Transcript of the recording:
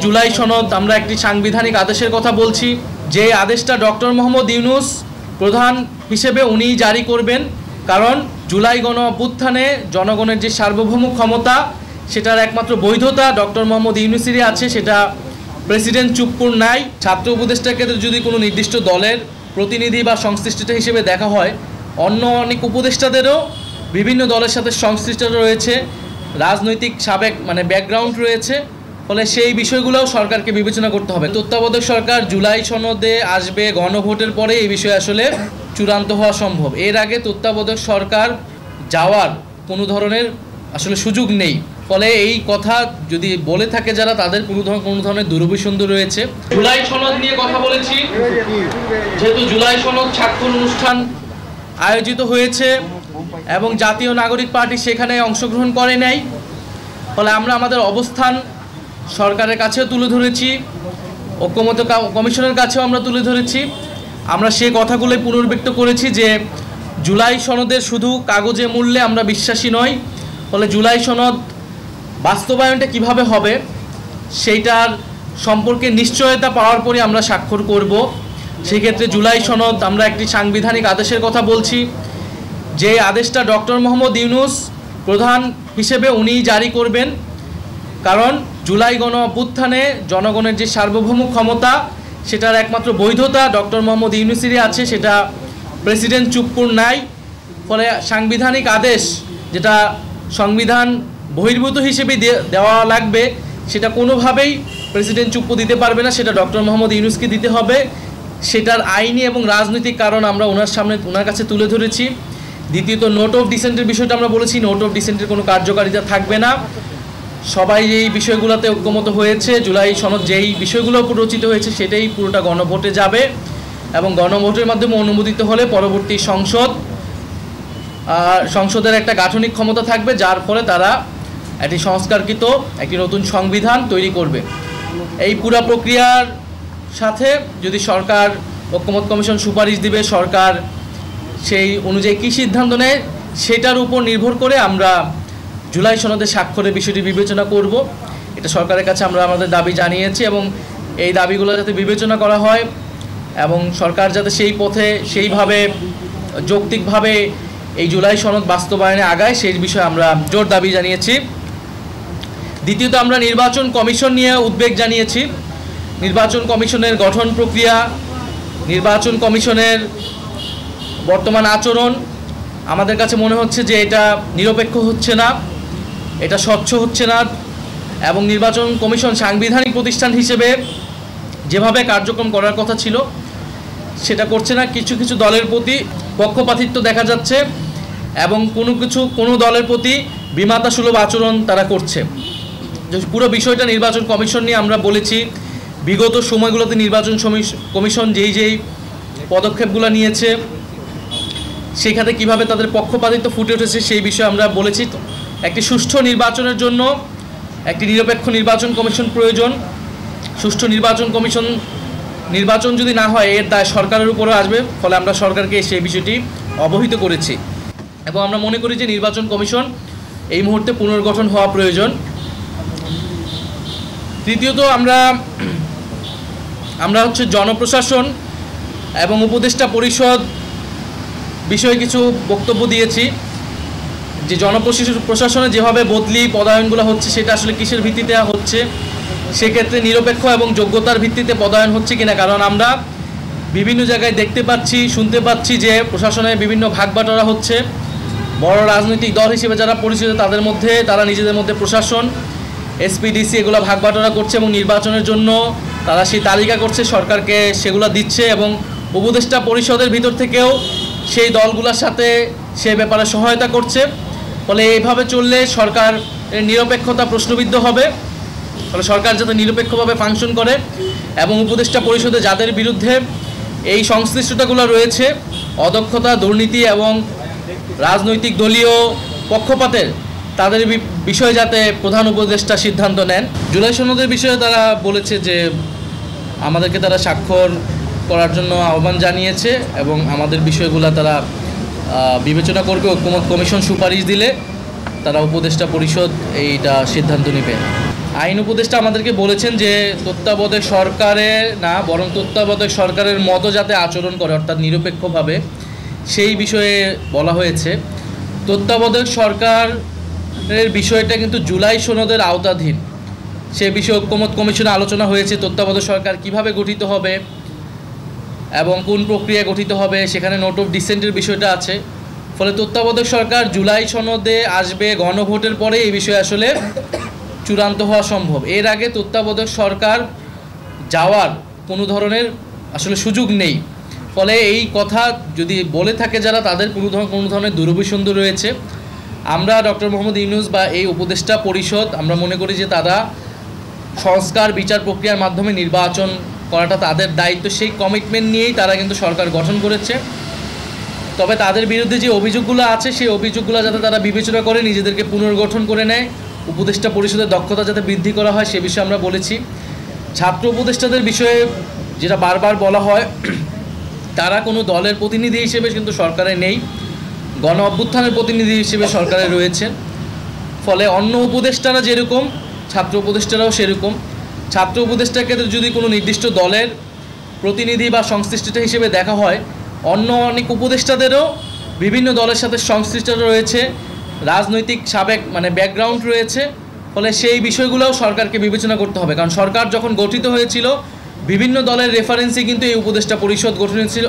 জুলাই সনদ আমরা একটি সাংবিধানিক আদেশের কথা বলছি, যে আদেশটা ডক্টর মোহাম্মদ ইউনূস প্রধান হিসেবে উনিই জারি করবেন। কারণ জুলাই গণ অভ্যুত্থানে জনগণের যে সার্বভৌম ক্ষমতা, সেটার একমাত্র বৈধতা ডক্টর মোহাম্মদ ইউনূসেরই আছে, সেটা প্রেসিডেন্ট চুপ্পুর নাই। ছাত্র উপদেষ্টাকে যদি কোনো নির্দিষ্ট দলের প্রতিনিধি বা সংশ্লিষ্টতা হিসেবে দেখা হয়, অন্য অনেক উপদেষ্টাদেরও বিভিন্ন দলের সাথে সংশ্লিষ্টতা রয়েছে, রাজনৈতিক সাবেক ব্যাকগ্রাউন্ড রয়েছে। ফলে সেই বিষয়গুলোও সরকারকে বিবেচনা করতে হবে। তত্ত্বাবধায়ক সরকার জুলাই সনদে আসবে, গণভোটের পরে এই বিষয়ে আসলে চূড়ান্ত হওয়া সম্ভব। এর আগে তত্ত্বাবধায়ক সরকার যাওয়ার কোনো ধরনের আসলে সুযোগ নেই। ফলে এই কথা যদি বলে থাকে যারা, তাদের কোনো ধরনের দুরভিসন্ধি রয়েছে। জুলাই সনদ নিয়ে কথা বলেছি, যেহেতু জুলাই সনদ স্বাক্ষর অনুষ্ঠান আয়োজিত হয়েছে এবং জাতীয় নাগরিক পার্টি সেখানে অংশগ্রহণ করে নাই, ফলে আমরা আমাদের অবস্থান সরকারের কাছেও তুলে ধরেছি, ঐক্যমত্য কমিশনের কাছেও আমরা তুলে ধরেছি। আমরা সেই কথাগুলোই পুনর্ব্যক্ত করেছি যে জুলাই সনদের শুধু কাগজে মূল্যে আমরা বিশ্বাসী নই। ফলে জুলাই সনদ বাস্তবায়নটা কিভাবে হবে সেইটার সম্পর্কে নিশ্চয়তা পাওয়ার পরে আমরা স্বাক্ষর করব। সেই ক্ষেত্রে জুলাই সনদ আমরা একটি সাংবিধানিক আদেশের কথা বলছি, যে আদেশটা ডক্টর মোহাম্মদ ইউনূস প্রধান হিসেবে উনিই জারি করবেন। কারণ জুলাই গণ অভ্যুত্থানে জনগণের যে সার্বভৌম ক্ষমতা, সেটার একমাত্র বৈধতা ডক্টর মোহাম্মদ ইউনূসেরই আছে, সেটা প্রেসিডেন্ট চুপ্পুর নাই। ফলে সাংবিধানিক আদেশ যেটা সংবিধান বহির্ভূত হিসেবে দেওয়া লাগবে, সেটা কোনোভাবেই প্রেসিডেন্ট চুপ্পু দিতে পারবে না, সেটা ডক্টর মোহাম্মদ ইউনূসকে দিতে হবে। সেটার আইনি এবং রাজনৈতিক কারণ আমরা ওনার কাছে তুলে ধরেছি। দ্বিতীয়ত, নোট অফ ডিসেন্টের বিষয়টা আমরা বলেছি, নোট অফ ডিসেন্টের কোনো কার্যকারিতা থাকবে না। সবাই এই বিষয়গুলোতে ঐক্যমত হয়েছে। জুলাই সনদ যেই বিষয়গুলো রচিত হয়েছে সেটাই পুরোটা গণভোটে যাবে এবং গণভোটের মাধ্যমে অনুমোদিত হলে পরবর্তী সংসদের একটা গাঠনিক ক্ষমতা থাকবে, যার ফলে তারা একটি সংস্কারকৃত একটি নতুন সংবিধান তৈরি করবে। এই পুরো প্রক্রিয়ার সাথে যদি সরকার, ঐক্যমত্য কমিশন সুপারিশ দিবে, সরকার সেই অনুযায়ী কী সিদ্ধান্ত নেয় সেটার উপর নির্ভর করে আমরা জুলাই সনদে স্বাক্ষরের বিষয়টি বিবেচনা করব। এটা সরকারের কাছে আমরা আমাদের দাবি জানিয়েছি এবং এই দাবিগুলো যাতে বিবেচনা করা হয় এবং সরকার যাতে সেই পথে সেইভাবে যৌক্তিকভাবে এই জুলাই সনদ বাস্তবায়নে আগায়, সেই বিষয়ে আমরা জোর দাবি জানিয়েছি। দ্বিতীয়ত, আমরা নির্বাচন কমিশন নিয়ে উদ্বেগ জানিয়েছি। নির্বাচন কমিশনের গঠন প্রক্রিয়া, নির্বাচন কমিশনের বর্তমান আচরণ আমাদের কাছে মনে হচ্ছে যে এটা নিরপেক্ষ হচ্ছে না, এটা স্বচ্ছ হচ্ছে না এবং নির্বাচন কমিশন সাংবিধানিক প্রতিষ্ঠান হিসেবে যেভাবে কার্যক্রম করার কথা ছিল সেটা করছে না। কিছু কিছু দলের প্রতি পক্ষপাতিত্ব দেখা যাচ্ছে এবং কোনো দলের প্রতি বিমাতাসুলভ আচরণ তারা করছে। পুরো বিষয়টা নির্বাচন কমিশন নিয়ে আমরা বলেছি। বিগত সময়গুলোতে নির্বাচন কমিশন যেই পদক্ষেপগুলো নিয়েছে সেখানে কিভাবে তাদের পক্ষপাতিত্ব ফুটে উঠেছে সেই বিষয়ে আমরা বলেছি। একটি সুষ্ঠু নির্বাচনের জন্য একটি নিরপেক্ষ নির্বাচন কমিশন প্রয়োজন। সুষ্ঠু নির্বাচন যদি না হয় এর দায় সরকারের উপরও আসবে। ফলে আমরা সরকারকে সেই বিষয়টি অবহিত করেছি এবং আমরা মনে করি যে নির্বাচন কমিশন এই মুহূর্তে পুনর্গঠন হওয়া প্রয়োজন। তৃতীয়ত, আমরা জনপ্রশাসন এবং উপদেষ্টা পরিষদ বিষয়ে কিছু বক্তব্য দিয়েছি। যে জনপ্রশাসনে যেভাবে বদলি পদায়নগুলো হচ্ছে সেটা আসলে কিসের ভিত্তিতে হচ্ছে, সেক্ষেত্রে নিরপেক্ষ এবং যোগ্যতার ভিত্তিতে পদায়ন হচ্ছে কিনা। কারণ আমরা বিভিন্ন জায়গায় দেখতে পাচ্ছি, শুনতে পাচ্ছি যে প্রশাসনে বিভিন্ন ভাগবাটোয়ারা হচ্ছে। বড় রাজনৈতিক দল হিসেবে যারা পরিচিত তারা নিজেদের মধ্যে প্রশাসন, এসপিডিসি এগুলো ভাগবাটোয়ারা করছে এবং নির্বাচনের জন্য তারা সেই তালিকা করছে, সরকারকে সেগুলো দিচ্ছে এবং উপদেষ্টা পরিষদের ভিতর থেকেও সেই দলগুলোর সাথে সে ব্যাপারে সহায়তা করছে। ফলে এইভাবে চললে সরকার নিরপেক্ষতা প্রশ্নবিদ্ধ হবে। ফলে সরকার যাতে নিরপেক্ষভাবে ফাংশন করে এবং উপদেষ্টা পরিষদে যাদের বিরুদ্ধে এই সংশ্লিষ্টতাগুলো রয়েছে, অদক্ষতা, দুর্নীতি এবং রাজনৈতিক দলীয় পক্ষপাতের, তাদের বিষয়ে যাতে প্রধান উপদেষ্টা সিদ্ধান্ত নেন। জুলাই সনদের বিষয়ে তারা বলেছে যে আমাদেরকে তারা স্বাক্ষর করার জন্য আহ্বান জানিয়েছে এবং আমাদের বিষয়গুলো তারা বিবেচনা করবে। ঐক্যমত্য কমিশন সুপারিশ দিলে তারা উপদেষ্টা পরিষদ এইটা সিদ্ধান্ত নেবে। আইন উপদেষ্টা আমাদেরকে বলেছেন যে তত্ত্বাবধায়ক সরকারের না, বরং তত্ত্বাবধায়ক সরকারের মতো যাতে আচরণ করে, অর্থাৎ নিরপেক্ষভাবে, সেই বিষয়ে বলা হয়েছে। তত্ত্বাবধায়ক সরকারের বিষয়টা কিন্তু জুলাই সনদের আওতাধীন। সে বিষয়ে ঐকমত্য কমিশনে আলোচনা হয়েছে তত্ত্বাবধায়ক সরকার কিভাবে গঠিত হবে এবং কোন প্রক্রিয়ায় গঠিত হবে, সেখানে নোট অফ ডিসেন্টের বিষয়টা আছে। ফলে তত্ত্বাবধায়ক সরকার জুলাই সনদে আসবে, গণভোটের পরে এই বিষয়ে আসলে চূড়ান্ত হওয়া সম্ভব। এর আগে তত্ত্বাবধায়ক সরকার যাওয়ার কোনো ধরনের আসলে সুযোগ নেই। ফলে এই কথা যদি বলে থাকে যারা, তাদের কোনো ধরনের দুরভিসন্ধি রয়েছে। আমরা ডক্টর মোহাম্মদ ইউনূস বা এই উপদেষ্টা পরিষদ, আমরা মনে করি যে তারা সংস্কার বিচার প্রক্রিয়ার মাধ্যমে নির্বাচন করাটা তাদের দায়িত্ব, সেই কমিটমেন্ট নিয়েই তারা কিন্তু সরকার গঠন করেছে। তবে তাদের বিরুদ্ধে যে অভিযোগগুলো আছে, সেই অভিযোগগুলো যাতে তারা বিবেচনা করে নিজেদেরকে পুনর্গঠন করে নেয়, উপদেষ্টা পরিষদের দক্ষতা যাতে বৃদ্ধি করা হয়, সে বিষয়ে আমরা বলেছি। ছাত্র উপদেষ্টাদের বিষয়ে যেটা বারবার বলা হয়, তারা কোনো দলের প্রতিনিধি হিসেবে কিন্তু সরকারে নেই, গণ অভ্যুত্থানের প্রতিনিধি হিসেবে সরকারে রয়েছে। ফলে অন্য উপদেষ্টারা যেরকম, ছাত্র উপদেষ্টারাও সেরকম। ছাত্র উপদেষ্টাকে যদি কোনো নির্দিষ্ট দলের প্রতিনিধি বা সংশ্লিষ্টতা হিসেবে দেখা হয়, অন্য অনেক উপদেষ্টাদেরও বিভিন্ন দলের সাথে সংশ্লিষ্টতা রয়েছে, রাজনৈতিক সাবেক ব্যাকগ্রাউন্ড রয়েছে। ফলে সেই বিষয়গুলোও সরকারকে বিবেচনা করতে হবে, কারণ সরকার যখন গঠিত হয়েছিল বিভিন্ন দলের রেফারেন্সে কিন্তু এই উপদেষ্টা পরিষদ গঠন ছিল।